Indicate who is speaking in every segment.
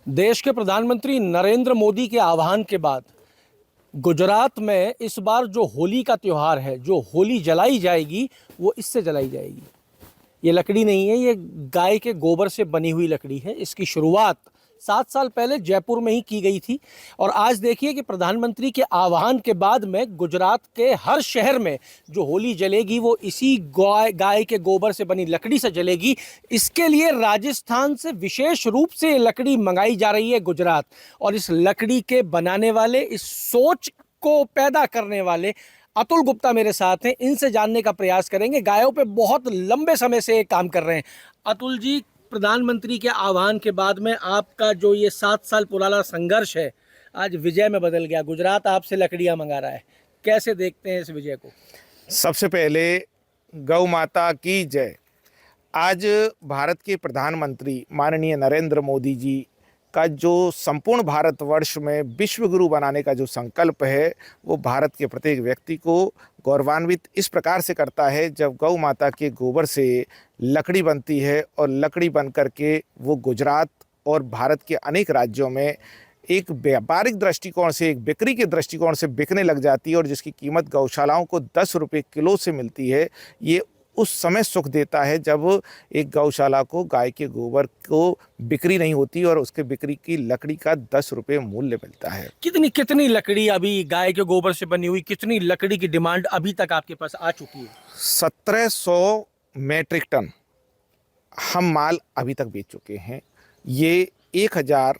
Speaker 1: देश के प्रधानमंत्री नरेंद्र मोदी के आह्वान के बाद गुजरात में इस बार जो होली का त्यौहार है, जो होली जलाई जाएगी, वो इससे जलाई जाएगी। ये लकड़ी नहीं है, ये गाय के गोबर से बनी हुई लकड़ी है। इसकी शुरुआत 7 साल पहले जयपुर में ही की गई थी और आज देखिए कि प्रधानमंत्री के आह्वान के बाद में गुजरात के हर शहर में जो होली जलेगी वो इसी गाय के गोबर से बनी लकड़ी से जलेगी। इसके लिए राजस्थान से विशेष रूप से लकड़ी मंगाई जा रही है गुजरात, और इस लकड़ी के बनाने वाले, इस सोच को पैदा करने वाले अतुल गुप्ता मेरे साथ हैं। इनसे जानने का प्रयास करेंगे। गायों पे बहुत लंबे समय से ये काम कर रहे हैं। अतुल जी, प्रधानमंत्री के आह्वान के बाद में आपका जो ये 7 साल पुराना संघर्ष है आज विजय में बदल गया। गुजरात आपसे लकड़ियां मंगा रहा है, कैसे देखते हैं इस विजय को?
Speaker 2: सबसे पहले गौ माता की जय। आज भारत के प्रधानमंत्री माननीय नरेंद्र मोदी जी का जो संपूर्ण भारतवर्ष में विश्व गुरु बनाने का जो संकल्प है, वो भारत के प्रत्येक व्यक्ति को गौरवान्वित इस प्रकार से करता है जब गौ माता के गोबर से लकड़ी बनती है और लकड़ी बन करके वो गुजरात और भारत के अनेक राज्यों में एक व्यापारिक दृष्टिकोण से, एक बिक्री के दृष्टिकोण से बिकने लग जाती है और जिसकी कीमत गौशालाओं को 10 रुपये किलो से मिलती है। ये उस समय सुख देता है जब एक गौशाला को गाय के गोबर को बिक्री नहीं होती और उसके बिक्री की लकड़ी का 10 रुपये मूल्य मिलता है।
Speaker 1: कितनी कितनी लकड़ी अभी गाय के गोबर से बनी हुई, कितनी लकड़ी की डिमांड अभी तक आपके पास आ चुकी है?
Speaker 2: 1700 मैट्रिक टन हम माल अभी तक बेच चुके हैं। ये 1000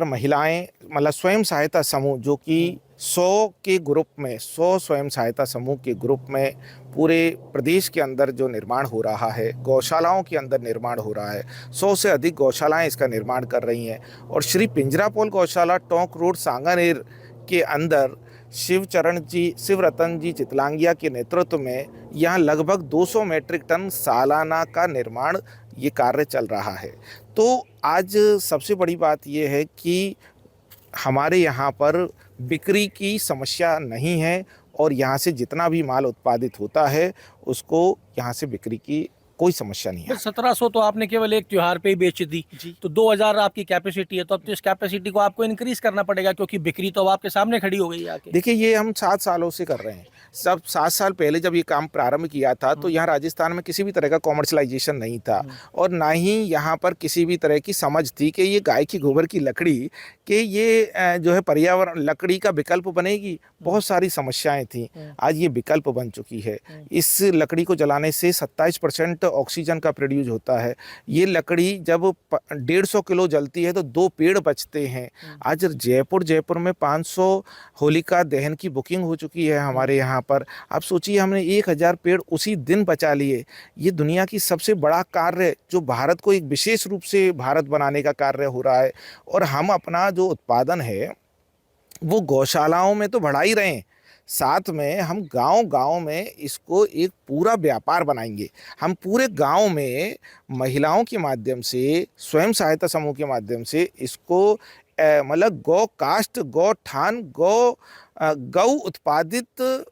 Speaker 2: महिलाएं, मतलब स्वयं सहायता समूह, जो कि 100 के ग्रुप में, 100 स्वयं सहायता समूह के ग्रुप में पूरे प्रदेश के अंदर जो निर्माण हो रहा है, गौशालाओं के अंदर निर्माण हो रहा है। 100 से अधिक गौशालाएं इसका निर्माण कर रही हैं और श्री पिंजरापोल गौशाला, टोंक रोड, सांगानेर के अंदर शिवरतन जी चितलांगिया के नेतृत्व में यहाँ लगभग 200 मैट्रिक टन सालाना का निर्माण ये कार्य चल रहा है। तो आज सबसे बड़ी बात ये है कि हमारे यहाँ पर बिक्री की समस्या नहीं है और यहाँ से जितना भी माल उत्पादित होता है उसको यहाँ से बिक्री की कोई समस्या नहीं है।
Speaker 1: 1700 तो आपने केवल एक त्योहार पे ही बेच दी जी, तो 2000 आपकी कैपेसिटी है, तो अब तो इस कैपेसिटी को आपको इंक्रीज करना पड़ेगा क्योंकि बिक्री तो अब आपके सामने खड़ी हो गई है आके।
Speaker 2: देखिए, ये हम 7 सालों से कर रहे हैं। सब 7 साल पहले जब ये काम प्रारंभ किया था तो यहाँ राजस्थान में किसी भी तरह का कॉमर्शलाइजेशन नहीं था और ना ही यहाँ पर किसी भी तरह की समझ थी कि ये गाय की गोबर की लकड़ी कि ये जो है पर्यावरण लकड़ी का विकल्प बनेगी। बहुत सारी समस्याएं थी, आज ये विकल्प बन चुकी है। इस लकड़ी को जलाने से 27% ऑक्सीजन का प्रोड्यूस होता है। ये लकड़ी जब 150 किलो जलती है तो 2 पेड़ बचते हैं। आज जयपुर में 500 होलिका दहन की बुकिंग हो चुकी है हमारे यहाँ पर। आप सोचिए, हमने 1000 पेड़ उसी दिन बचा लिए। ये दुनिया की सबसे बड़ा कार्य जो भारत को एक विशेष रूप से भारत बनाने का कार्य हो रहा है और हम अपना जो उत्पादन है वो गौशालाओं में तो बढ़ा ही रहे हैं, साथ में हम गांव-गांव में इसको एक पूरा व्यापार बनाएंगे। हम पूरे गांव में महिलाओं के माध्यम से, स्वयं सहायता समूह के माध्यम से इसको मतलब गौ कास्ट, गौठान, गौ उत्पादित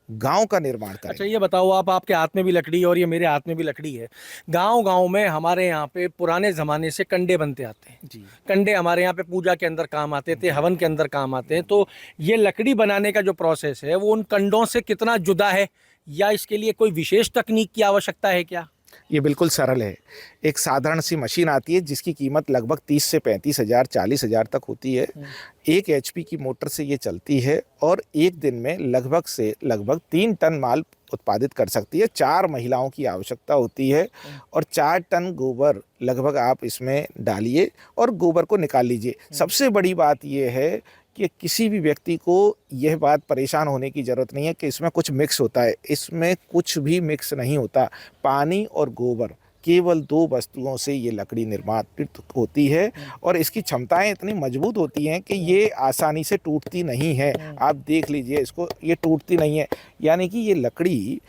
Speaker 2: गांव का निर्माण करें।
Speaker 1: अच्छा, ये बताओ, आप, आपके हाथ में भी लकड़ी और ये मेरे हाथ में भी लकड़ी है। गांव-गांव में हमारे यहाँ पे पुराने ज़माने से कंडे बनते आते हैं जी। कंडे हमारे यहाँ पे पूजा के अंदर काम आते थे, हवन के अंदर काम आते हैं। तो ये लकड़ी बनाने का जो प्रोसेस है वो उन कंडों से कितना जुदा है, या इसके लिए कोई विशेष तकनीक की आवश्यकता है क्या?
Speaker 2: ये बिल्कुल सरल है। एक साधारण सी मशीन आती है जिसकी कीमत लगभग 30 से 35 हज़ार, 40 हज़ार तक होती है। 1 HP की मोटर से ये चलती है और एक दिन में लगभग 3 टन माल उत्पादित कर सकती है। 4 महिलाओं की आवश्यकता होती है और 4 टन गोबर लगभग आप इसमें डालिए और गोबर को निकाल लीजिए। सबसे बड़ी बात ये है कि किसी भी व्यक्ति को यह बात परेशान होने की ज़रूरत नहीं है कि इसमें कुछ मिक्स होता है। इसमें कुछ भी मिक्स नहीं होता। पानी और गोबर, केवल 2 वस्तुओं से ये लकड़ी निर्मित होती है और इसकी क्षमताएं इतनी मजबूत होती हैं कि ये आसानी से टूटती नहीं है। आप देख लीजिए इसको, ये टूटती नहीं है। यानी कि ये लकड़ी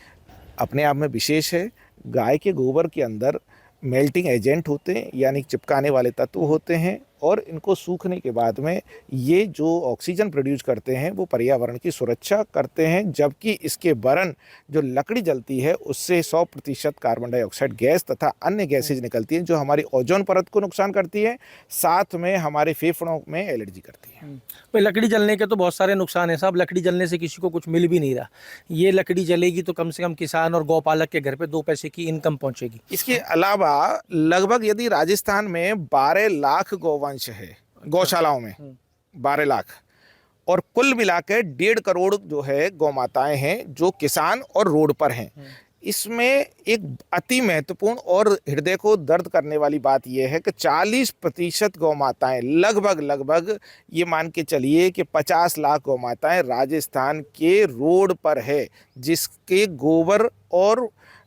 Speaker 2: अपने आप में विशेष है। गाय के गोबर के अंदर मेल्टिंग एजेंट होते हैं, यानी चिपकाने वाले तत्व होते हैं और इनको सूखने के बाद में ये जो ऑक्सीजन प्रोड्यूस करते हैं वो पर्यावरण की सुरक्षा करते हैं, जबकि इसके बर्न जो लकड़ी जलती है उससे 100% कार्बन डाइऑक्साइड गैस तथा अन्य गैसेज निकलती हैं जो हमारी ओजोन परत को नुकसान करती है, साथ में हमारे फेफड़ों में एलर्जी करती है।
Speaker 1: भाई लकड़ी जलने के तो बहुत सारे नुकसान हैं साहब, लकड़ी जलने से किसी को कुछ मिल भी नहीं रहा। ये लकड़ी जलेगी तो कम से कम किसान और गौपालक के घर पे 2 पैसे की इनकम पहुंचेगी।
Speaker 2: इसके अलावा लगभग यदि राजस्थान में 12 लाख गौवंश है गौशालाओं में, 12 लाख, और कुल मिला के 1.5 करोड़ जो है गौ माताएं हैं जो किसान और रोड पर हैं। इसमें एक अति महत्वपूर्ण और हृदय को दर्द करने वाली बात यह है कि 40% गौ माताएं, लगभग ये मान के चलिए कि 50 लाख गौ माताएं राजस्थान के रोड पर है, जिसके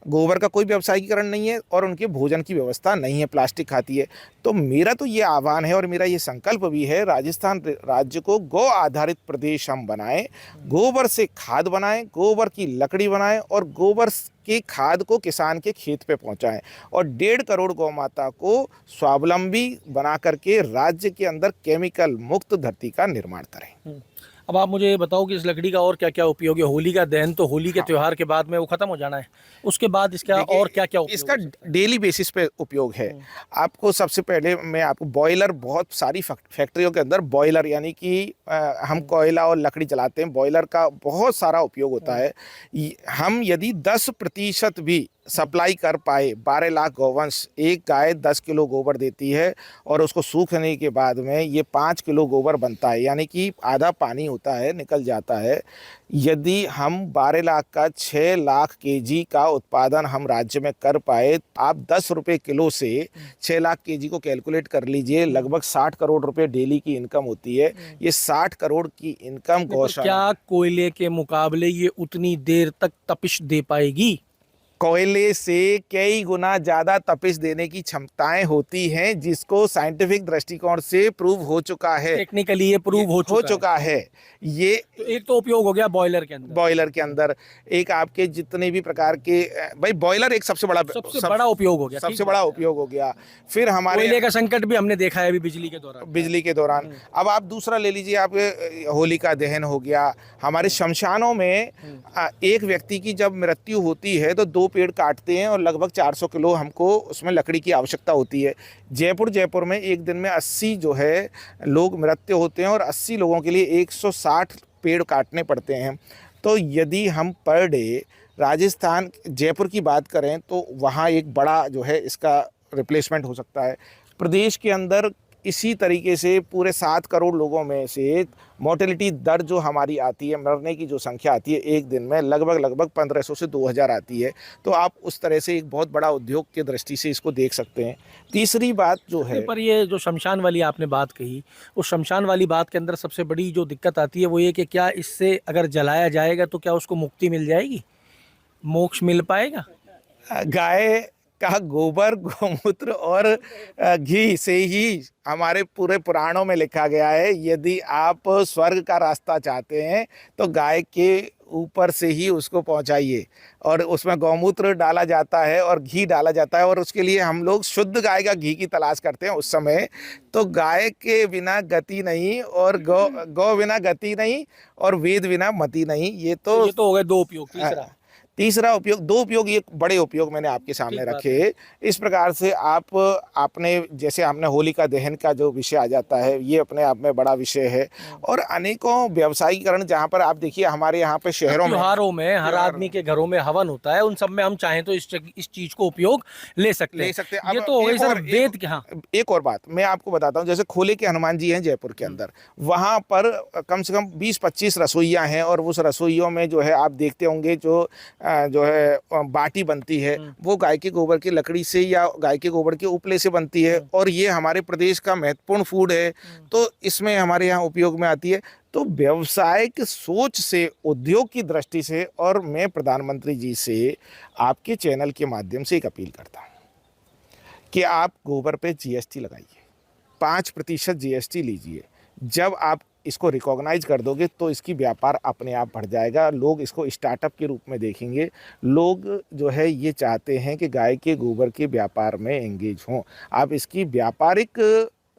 Speaker 2: गोबर का कोई व्यावसायीकरण नहीं है और उनके भोजन की व्यवस्था नहीं है, प्लास्टिक खाती है। तो मेरा तो ये आह्वान है और मेरा ये संकल्प भी है, राजस्थान राज्य को गौ आधारित प्रदेश हम बनाएं, गोबर से खाद बनाएं, गोबर की लकड़ी बनाएं और गोबर की खाद को किसान के खेत पे पहुंचाएं और 1.5 करोड़ गौ माता को स्वावलंबी बना करके राज्य के अंदर केमिकल मुक्त धरती का निर्माण करें।
Speaker 1: अब आप मुझे ये बताओ कि इस लकड़ी का और क्या क्या उपयोग है? होली का दहन तो होली के त्यौहार के बाद में वो खत्म हो जाना है, उसके बाद इसका और क्या क्या उपयोग
Speaker 2: इसका डेली बेसिस पे उपयोग है। आपको सबसे पहले मैं आपको बॉयलर, बहुत सारी फैक्ट्रियों के अंदर बॉयलर यानी कि हम कोयला और लकड़ी जलाते हैं, बॉयलर का बहुत सारा उपयोग होता है। हम यदि 10% भी सप्लाई कर पाए, 12 लाख गौवंश, एक गाय 10 किलो गोबर देती है और उसको सूखने के बाद में ये 5 किलो गोबर बनता है, यानी कि आधा पानी होता है निकल जाता है। यदि हम 12 लाख का 6 लाख केजी का उत्पादन हम राज्य में कर पाए, आप 10 रुपये किलो से 6 लाख केजी को कैलकुलेट कर लीजिए, लगभग 60 करोड़ रुपए डेली की इनकम होती है। ये 60 करोड़ की इनकम गौशाला,
Speaker 1: क्या कोयले के मुकाबले ये उतनी देर तक तपिश दे पाएगी?
Speaker 2: कोयले से कई गुना ज़्यादा तपिश देने की क्षमताएं होती हैं, जिसको साइंटिफिक दृष्टिकोण से प्रूव हो चुका है,
Speaker 1: टेक्निकली ये प्रूव हो
Speaker 2: चुका है। ये
Speaker 1: तो एक तो उपयोग हो गया बॉयलर के अंदर,
Speaker 2: एक आपके जितने भी प्रकार के, भाई बॉयलर एक सबसे बड़ा
Speaker 1: उपयोग हो गया,
Speaker 2: सबसे बड़ा उपयोग हो गया। फिर हमारे
Speaker 1: कोयले का संकट भी हमने देखा है अभी बिजली के दौरान।
Speaker 2: अब आप दूसरा ले लीजिए, आप होली का दहन हो गया। हमारे शमशानों में एक व्यक्ति की जब मृत्यु होती है तो 2 पेड़ काटते हैं और लगभग 400 किलो हमको उसमें लकड़ी की आवश्यकता होती है। जयपुर में एक दिन में 80 जो है लोग मृत्यु होते हैं और 80 लोगों के लिए 160 पेड़ काटने पड़ते हैं। तो यदि हम पर डे राजस्थान, जयपुर की बात करें तो वहाँ एक बड़ा जो है इसका रिप्लेसमेंट हो सकता है। प्रदेश के अंदर इसी तरीके से पूरे 7 करोड़ लोगों में से मोर्टेलिटी दर जो हमारी आती है, मरने की जो संख्या आती है एक दिन में, लगभग 1500 से 2000 आती है। तो आप उस तरह से एक बहुत बड़ा उद्योग की दृष्टि से इसको देख सकते हैं। तीसरी बात जो है,
Speaker 1: पर ये जो शमशान वाली आपने बात कही, उस शमशान वाली बात के अंदर सबसे बड़ी जो दिक्कत आती है वो ये कि क्या इससे अगर जलाया जाएगा तो क्या उसको मुक्ति मिल जाएगी, मोक्ष मिल पाएगा?
Speaker 2: गाय का गोबर, गोमूत्र और घी से ही हमारे पूरे पुराणों में लिखा गया है, यदि आप स्वर्ग का रास्ता चाहते हैं तो गाय के ऊपर से ही उसको पहुंचाइए। और उसमें गौमूत्र डाला जाता है और घी डाला जाता है और उसके लिए हम लोग शुद्ध गाय का घी की तलाश करते हैं उस समय। तो गाय के बिना गति नहीं और गौ बिना गति नहीं और वेद बिना मति नहीं। ये तो
Speaker 1: हो गए 2 उपयोग।
Speaker 2: तीसरा उपयोग, 2 उपयोग, ये बड़े उपयोग मैंने आपके सामने रखे। इस प्रकार से आपने जैसे आपने होली का दहन का जो विषय आ जाता है, ये अपने आप में बड़ा विषय है। और अनेकों व्यवसायीकरण, जहाँ पर आप देखिए हमारे यहाँ पे शहरों में
Speaker 1: हर आदमी के घरों में हवन होता है, उन सब में हम चाहें तो इस चीज को उपयोग ले सकते हैं। ये तो हो गई सर वेद के। हाँ,
Speaker 2: एक और बात मैं आपको बताता हूँ, जैसे खोले के हनुमान जी हैं जयपुर के अंदर, वहाँ पर कम से कम 20-25 रसोइयाँ हैं और उस रसोइयों में जो है आप देखते होंगे जो है बाटी बनती है वो गाय के गोबर की लकड़ी से या गाय के गोबर के उपले से बनती है और ये हमारे प्रदेश का महत्वपूर्ण फूड है, तो इसमें हमारे यहाँ उपयोग में आती है। तो व्यावसायिक सोच से, उद्योग की दृष्टि से, और मैं प्रधानमंत्री जी से आपके चैनल के माध्यम से एक अपील करता हूँ कि आप गोबर पे जीएसटी लगाइए, 5% जीएसटी लीजिए। जब आप इसको रिकॉग्नाइज कर दोगे तो इसकी व्यापार अपने आप बढ़ जाएगा, लोग इसको स्टार्टअप के रूप में देखेंगे। लोग जो है ये चाहते हैं कि गाय के गोबर के व्यापार में एंगेज हों। आप इसकी व्यापारिक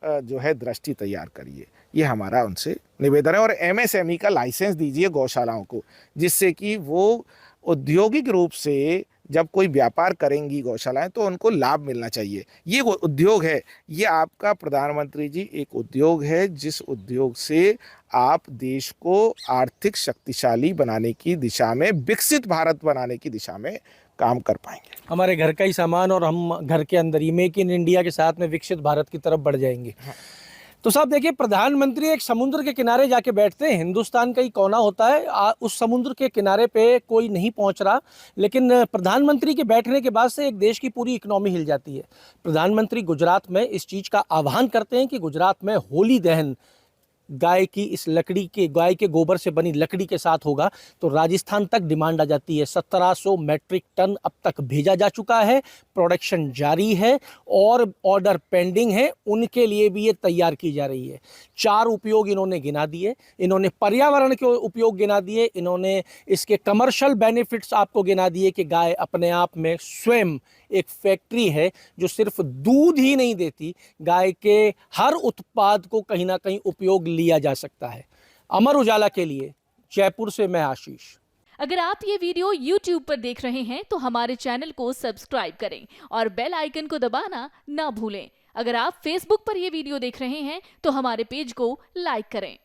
Speaker 2: जो है दृष्टि तैयार करिए, ये हमारा उनसे निवेदन है। और एमएसएमई का लाइसेंस दीजिए गौशालाओं को, जिससे कि वो औद्योगिक रूप से जब कोई व्यापार करेंगी गौशालाएं तो उनको लाभ मिलना चाहिए। ये वो उद्योग है, ये आपका प्रधानमंत्री जी एक उद्योग है जिस उद्योग से आप देश को आर्थिक शक्तिशाली बनाने की दिशा में, विकसित भारत बनाने की दिशा में काम कर पाएंगे।
Speaker 1: हमारे घर का ही सामान और हम घर के अंदर ही मेक इन इंडिया के साथ में विकसित भारत की तरफ बढ़ जाएंगे। तो साहब देखिए, प्रधानमंत्री एक समुद्र के किनारे जाके बैठते हैं, हिंदुस्तान का ही कोना होता है, उस समुद्र के किनारे पे कोई नहीं पहुंच रहा, लेकिन प्रधानमंत्री के बैठने के बाद से एक देश की पूरी इकोनॉमी हिल जाती है। प्रधानमंत्री गुजरात में इस चीज़ का आह्वान करते हैं कि गुजरात में होली दहन गाय की इस लकड़ी के, गाय के गोबर से बनी लकड़ी के साथ होगा, तो राजस्थान तक डिमांड आ जाती है। 1700 मैट्रिक टन अब तक भेजा जा चुका है, प्रोडक्शन जारी है और ऑर्डर पेंडिंग है, उनके लिए भी ये तैयार की जा रही है। 4 उपयोग इन्होंने गिना दिए, इन्होंने पर्यावरण के उपयोग गिना दिए, इन्होंने इसके कमर्शियल बेनिफिट्स आपको गिना दिए कि गाय अपने आप में स्वयं एक फैक्ट्री है जो सिर्फ दूध ही नहीं देती, गाय के हर उत्पाद को कहीं ना कहीं उपयोग लिया जा सकता है। अमर उजाला के लिए जयपुर से मैं आशीष।
Speaker 3: अगर आप ये वीडियो YouTube पर देख रहे हैं तो हमारे चैनल को सब्सक्राइब करें और बेल आइकन को दबाना ना भूलें। अगर आप Facebook पर ये वीडियो देख रहे हैं तो हमारे पेज को लाइक करें।